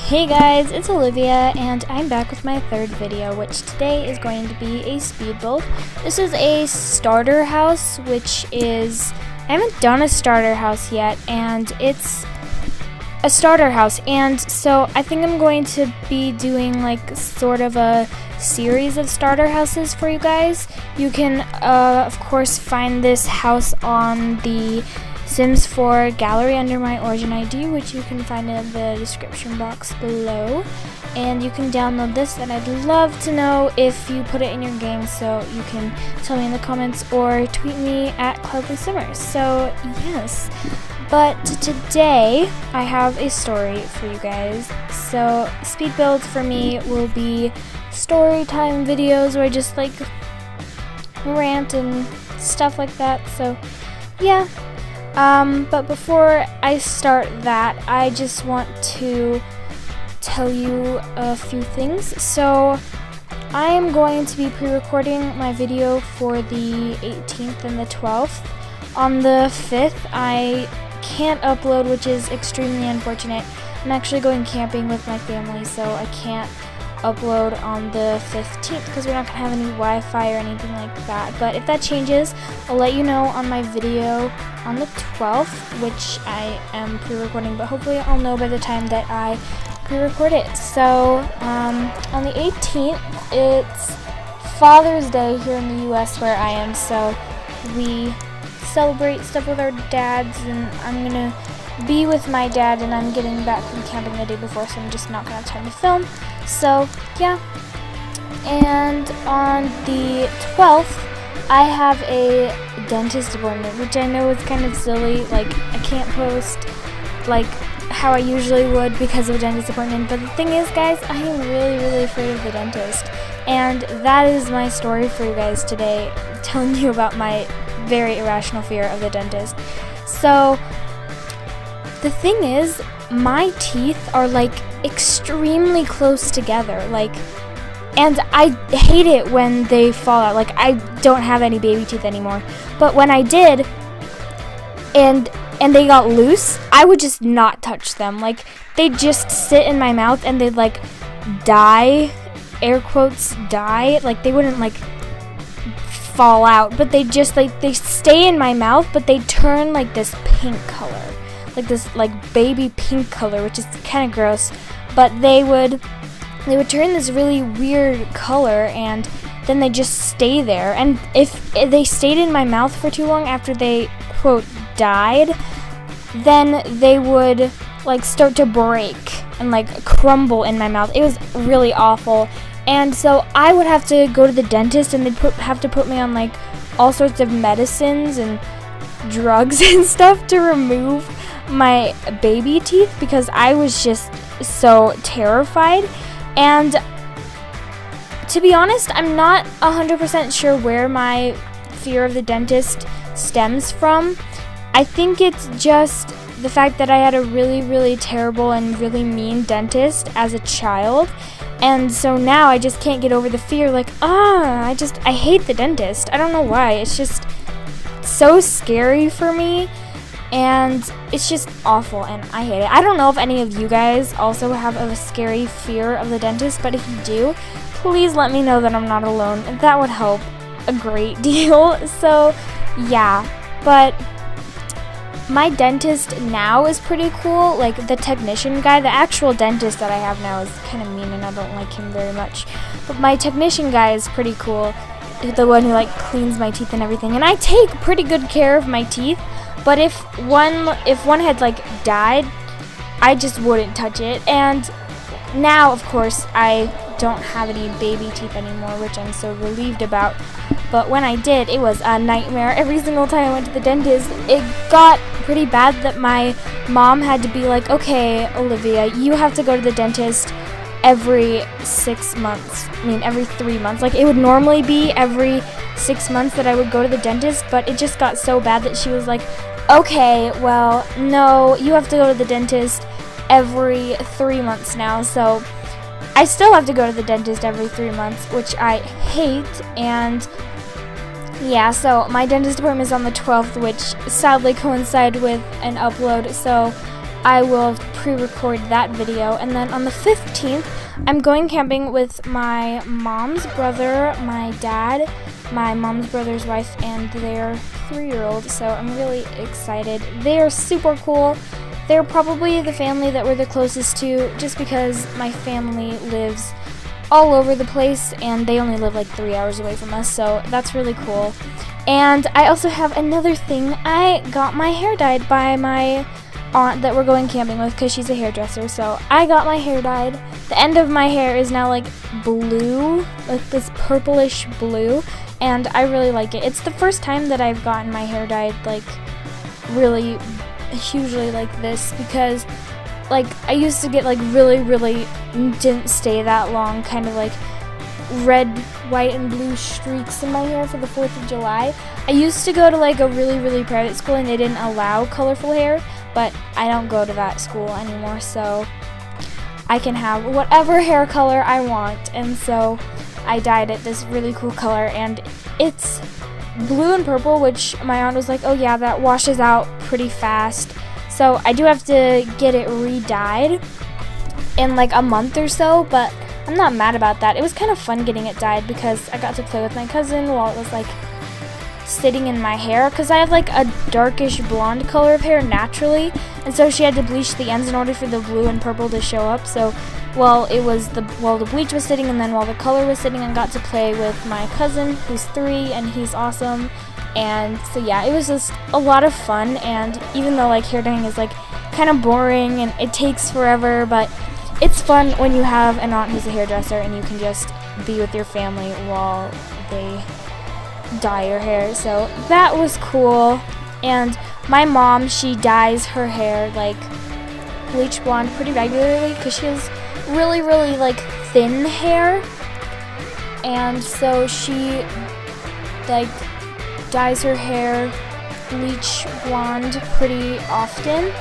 Hey guys, it's Olivia, and I'm back with my third video, which today is going to be a speed build. This is a starter house, which is, I haven't done a starter house yet, and it's a starter house, and so I think I'm going to be doing like sort of a series of starter houses for you guys. You can, of course, find this house on the Sims 4 gallery under my Origin ID, which you can find in the description box below. And you can download this, and I'd love to know if you put it in your game, so you can tell me in the comments or tweet me at CloudlySimmer. So yes, but today I have a story for you guys. So speed builds for me will be story time videos where I just like rant and stuff like that. So yeah. But before I start that, I just want to tell you a few things. So I am going to be pre-recording my video for the 18th and the 12th. On the 5th, I can't upload, which is extremely unfortunate. I'm actually going camping with my family, so I can't upload on the 15th because we're not going to have any Wi-Fi or anything like that. But if that changes, I'll let you know on my video on the 12th, which I am pre-recording, but hopefully I'll know by the time that I pre-record it. So on the 18th, it's Father's Day here in the US where I am, so we celebrate stuff with our dads, and I'm gonna be with my dad, and I'm getting back from camping the day before, so I'm just not gonna have time to film. So yeah, and on the 12th I have a dentist appointment, which I know is kind of silly. Like, I can't post like how I usually would because of a dentist appointment, but the thing is, guys, I am really afraid of the dentist, and that is my story for you guys today, telling you about my very irrational fear of the dentist. So the thing is, my teeth are like extremely close together, like, and I hate it when they fall out. Like, I don't have any baby teeth anymore, but when I did and they got loose, I would just not touch them. Like, they'd just sit in my mouth and they'd like die, air quotes, die. Like, they wouldn't like fall out, but they just like, they stay in my mouth, but they turn like this pink color, like this like baby pink color, which is kind of gross. But they would turn this really weird color, and then they just stay there. And if they stayed in my mouth for too long after they quote died, then they would like start to break and like crumble in my mouth. It was really awful. And so I would have to go to the dentist, and they'd have to put me on like all sorts of medicines and drugs and stuff to remove my baby teeth because I was just so terrified. And to be honest, I'm not 100% sure where my fear of the dentist stems from. I think it's just the fact that I had a really terrible and really mean dentist as a child. And so now I just can't get over the fear, like, I hate the dentist. I don't know why. It's just so scary for me, and it's just awful, and I hate it. I don't know if any of you guys also have a scary fear of the dentist, but if you do, please let me know that I'm not alone. That would help a great deal. So yeah, but my dentist now is pretty cool. Like, the technician guy, the actual dentist that I have now is kind of mean, and I don't like him very much. But my technician guy is pretty cool, the one who like cleans my teeth and everything. And I take pretty good care of my teeth. But if one had like died, I just wouldn't touch it. And now, of course, I don't have any baby teeth anymore, which I'm so relieved about. But when I did, it was a nightmare. Every single time I went to the dentist, it got pretty bad that my mom had to be like, okay, Olivia, you have to go to the dentist every 6 months. I mean, every 3 months. Like, it would normally be every 6 months that I would go to the dentist, but it just got so bad that she was like, okay, well, no, you have to go to the dentist every 3 months now. So I still have to go to the dentist every 3 months, which I hate. And yeah, so my dentist appointment is on the 12th, which sadly coincided with an upload. So I will pre-record that video. And then on the 15th, I'm going camping with my mom's brother, my dad, my mom's brother's wife, and their 3-year-old. So I'm really excited. They are super cool. They're probably the family that we're the closest to, just because my family lives all over the place and they only live like 3 hours away from us, so that's really cool. And I also have another thing. I got my hair dyed by my aunt that we're going camping with because she's a hairdresser. So I got my hair dyed. The end of my hair is now like blue, like this purplish blue, and I really like it. It's the first time that I've gotten my hair dyed like really hugely like this, because like I used to get like really didn't stay that long, kind of like red, white, and blue streaks in my hair for the 4th of July. I used to go to like a really private school and they didn't allow colorful hair, but I don't go to that school anymore, so I can have whatever hair color I want. And so I dyed it this really cool color, and it's blue and purple, which my aunt was like, oh yeah, that washes out pretty fast. So I do have to get it re-dyed in like a month or so, but I'm not mad about that. It was kind of fun getting it dyed because I got to play with my cousin while it was like sitting in my hair, because I have like a darkish blonde color of hair naturally, and so she had to bleach the ends in order for the blue and purple to show up. So while the bleach was sitting and then while the color was sitting, I got to play with my cousin who's 3 and he's awesome. And so yeah, it was just a lot of fun. And even though like hair dyeing is like kind of boring and it takes forever, but it's fun when you have an aunt who's a hairdresser and you can just be with your family while they dye your hair. So that was cool. And my mom, she dyes her hair like bleach blonde pretty regularly because she has really like thin hair, and so she like dyes her hair bleach blonde pretty often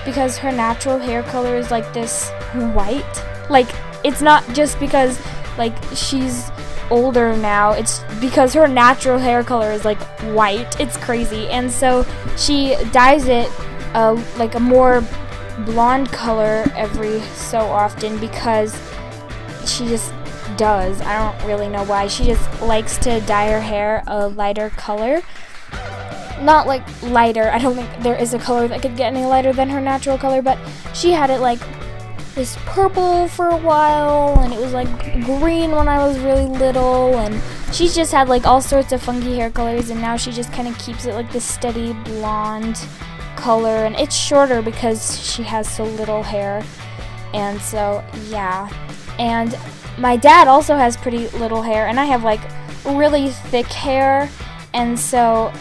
because her natural hair color is like this white. Like, it's not just because like she's older now, it's because her natural hair color is like white. It's crazy. And so she dyes it like a more blonde color every so often because she just does. I don't really know why. She just likes to dye her hair a lighter color. Not like lighter, I don't think there is a color that could get any lighter than her natural color, but she had it like this purple for a while, and it was like green when I was really little, and she's just had like all sorts of funky hair colors, and now she just kind of keeps it like this steady blonde color, and it's shorter because she has so little hair. And so yeah, and my dad also has pretty little hair, and I have like really thick hair, and so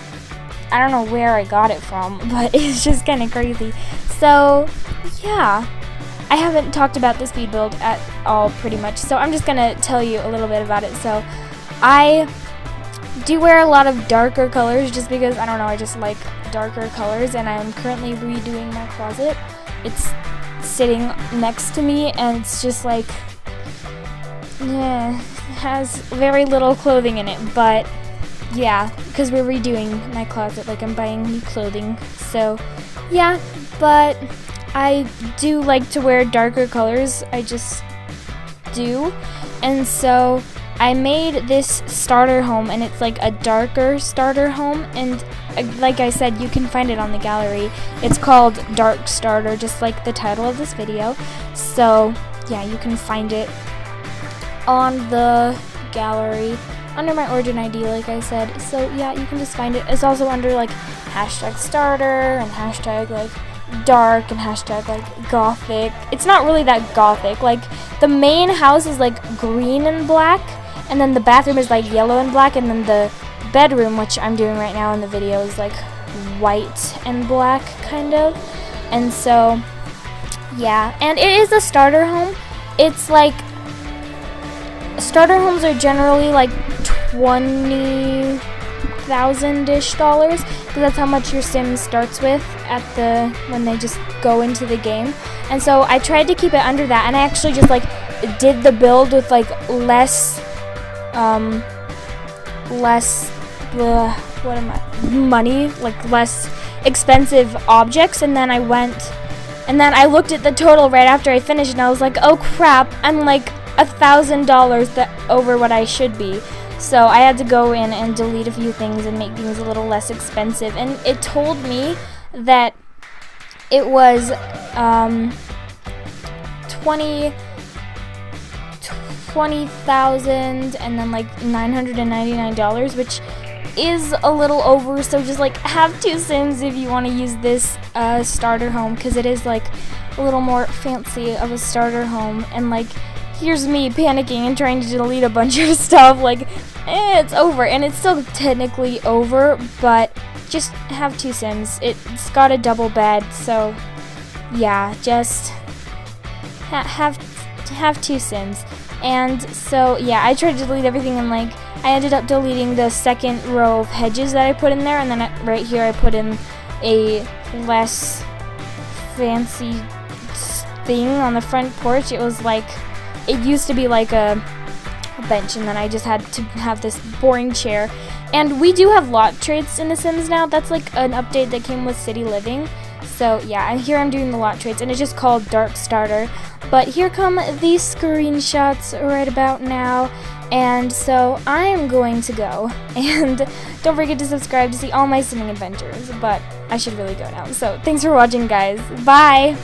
I don't know where I got it from, but it's just kind of crazy. So yeah, I haven't talked about the speed build at all pretty much, so I'm just gonna tell you a little bit about it. So I do wear a lot of darker colors just because, I don't know, I just like darker colors, and I'm currently redoing my closet. It's sitting next to me, and it's just like, yeah, has very little clothing in it, but yeah, because we're redoing my closet, like I'm buying new clothing. So yeah, but I do like to wear darker colors, I just do. And so I made this starter home, and it's like a darker starter home, and like I said, you can find it on the gallery. It's called Dark Starter, just like the title of this video. So yeah, you can find it on the gallery under my origin ID, like I said. So yeah, you can just find it. It's also under like #starter and #like dark and #like gothic. It's not really that gothic. Like, the main house is like green and black, and then the bathroom is like yellow and black, and then the bedroom, which I'm doing right now in the video, is like white and black kind of. And so yeah, and it is a starter home. It's like, starter homes are generally like $20,000-ish, because that's how much your sim starts with when they just go into the game. And so I tried to keep it under that, and I actually just like did the build with like less money, like less expensive objects, and then I went And then I looked at the total right after I finished, and I was like, oh crap, I'm like $1,000 over what I should be. So I had to go in and delete a few things and make things a little less expensive. And it told me that it was 20,000 and then like $999, which is a little over. So just like have 2 Sims if you want to use this starter home, because it is like a little more fancy of a starter home. And like here's me panicking and trying to delete a bunch of stuff, like it's over, and it's still technically over, but just have 2 Sims. It's got a double bed, so yeah, just have 2 Sims. And so yeah, I tried to delete everything, and like I ended up deleting the second row of hedges that I put in there, and then right here I put in a less fancy thing on the front porch. It was like, it used to be like a bench, and then I just had to have this boring chair. And we do have lot traits in The Sims now. That's like an update that came with City Living. So yeah, and here I'm doing the lot traits, and it's just called Dark Starter. But here come these screenshots right about now. And so I am going to go, and don't forget to subscribe to see all my simming adventures, but I should really go now. So thanks for watching, guys. Bye!